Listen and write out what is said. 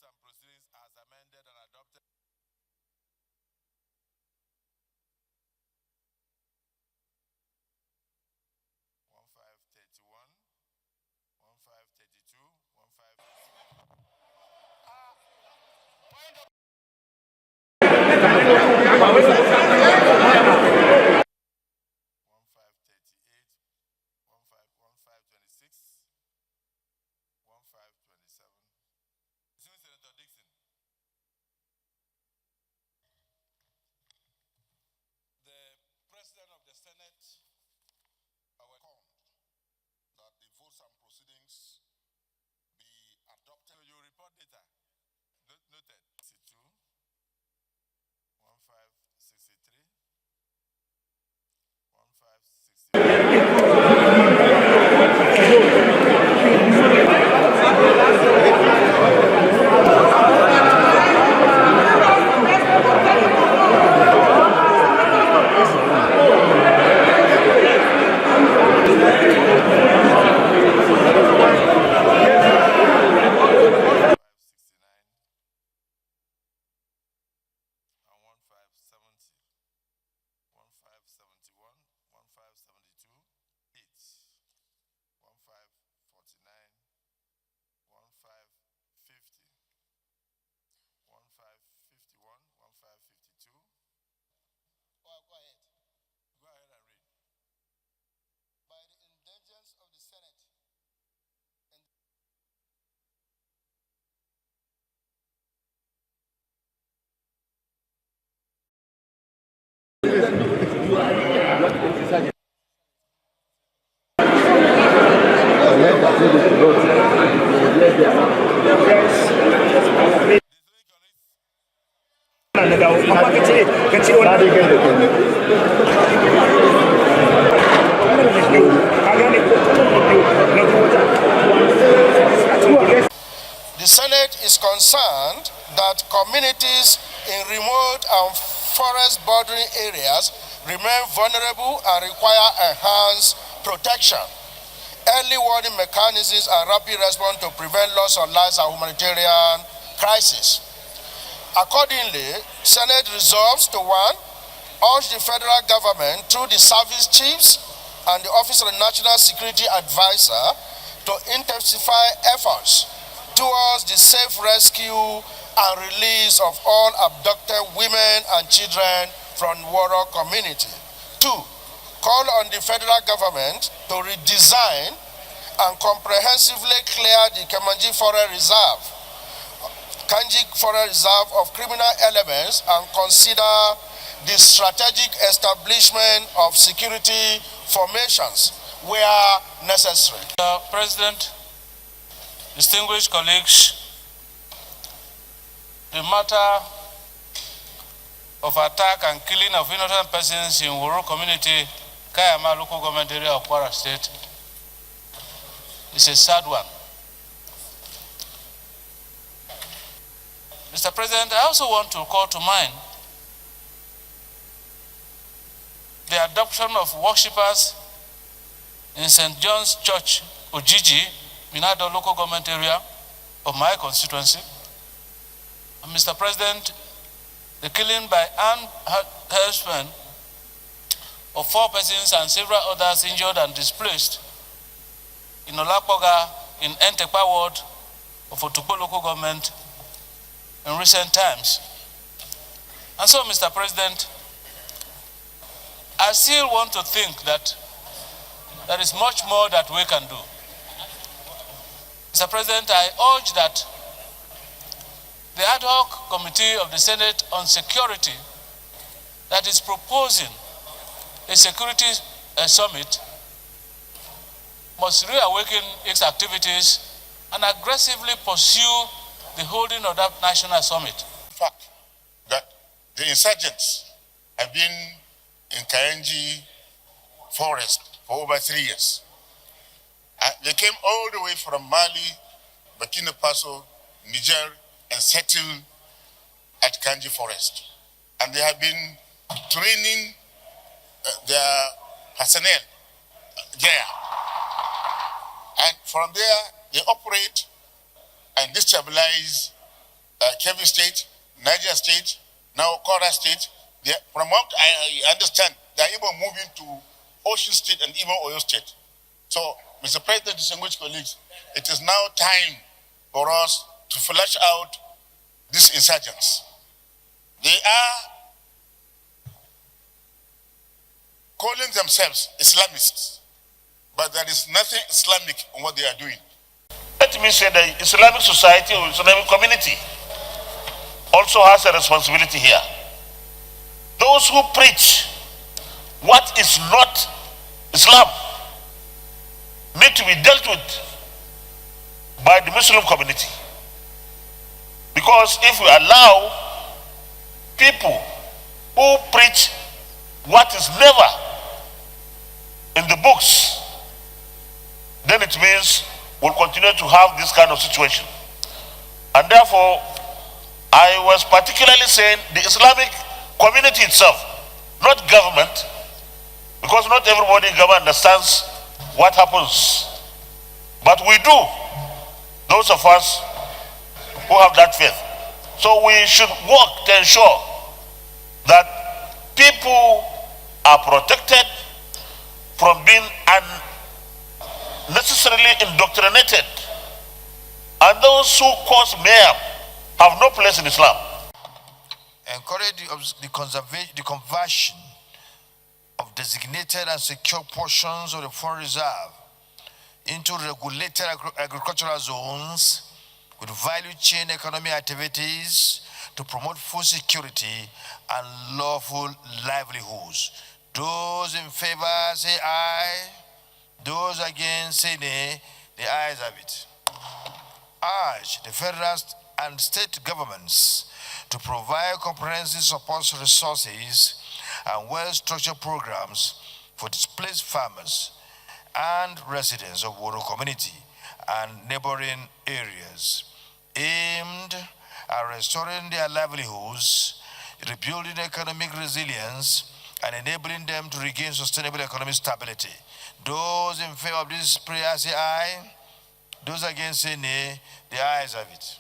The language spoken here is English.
votes and proceedings as amended and adopted. The Senate is concerned that communities in remote and forest bordering areas remain vulnerable and require enhanced protection, early warning mechanisms, and rapid response to prevent loss of lives and humanitarian crisis. Accordingly, Senate resolves to 1. Urge the federal government through the service chiefs and the Office of the National Security Advisor to intensify efforts towards the safe rescue and release of all abducted women and children from KWARA community. 2. Call on the federal government to redesign and comprehensively clear the Kanji Forest Reserve of criminal elements and consider the strategic establishment of security formations where necessary. President, distinguished colleagues, the matter of attack and killing of innocent persons in KWARA community, KWARA local government area of KWARA state, is a sad one. Mr. President, I also want to call to mind the adoption of worshippers in St. John's Church, Ojiji, Minado local government area of my constituency. And Mr. President, the killing by armed herdsmen of 4 persons and several others injured and displaced in Olapoga in Entekpa ward of Otukpo local government in recent times. And so, Mr. President, I still want to think that there is much more that we can do. Mr. President, I urge that the ad hoc committee of the Senate on security that is proposing a security summit must reawaken its activities and aggressively pursue the holding of that national summit. The fact that the insurgents have been in Kanji Forest for over 3 years. They came all the way from Mali, Burkina Faso, Niger, and settled at Kanji Forest. And they have been training their personnel there. And from there, they operate and destabilize Kebbi State, Niger State, now KWARA State. From what I understand, they are even moving to Ocean State and even Oyo State. So, Mr. President, distinguished colleagues, it is now time for us to flush out these insurgents. They are calling themselves Islamists, but there is nothing Islamic in what they are doing. Let me say the Islamic society or Islamic community also has a responsibility here. Those who preach what is not Islam need to be dealt with by the Muslim community. Because if we allow people who preach what is never in the books, then it means we'll continue to have this kind of situation. And therefore, I was particularly saying the Islamic community itself, not government, because not everybody in government understands what happens. But we do, those of us who have that faith. So we should work to ensure that people are protected from being unnecessarily indoctrinated, and those who cause mayhem have no place in Islam. Encourage the conversion of designated and secure portions of the Forest Reserve into regulated agricultural zones with value chain economic activities to promote food security and lawful livelihoods. Those in favor say aye. Those against say nay. The ayes have it. Urge the federal and state governments to provide comprehensive support resources and well-structured programs for displaced farmers and residents of Woro community and neighboring areas, aimed at restoring their livelihoods, rebuilding economic resilience, and enabling them to regain sustainable economic stability. Those in favor of this prayer say aye. Those against say nay. The ayes have it.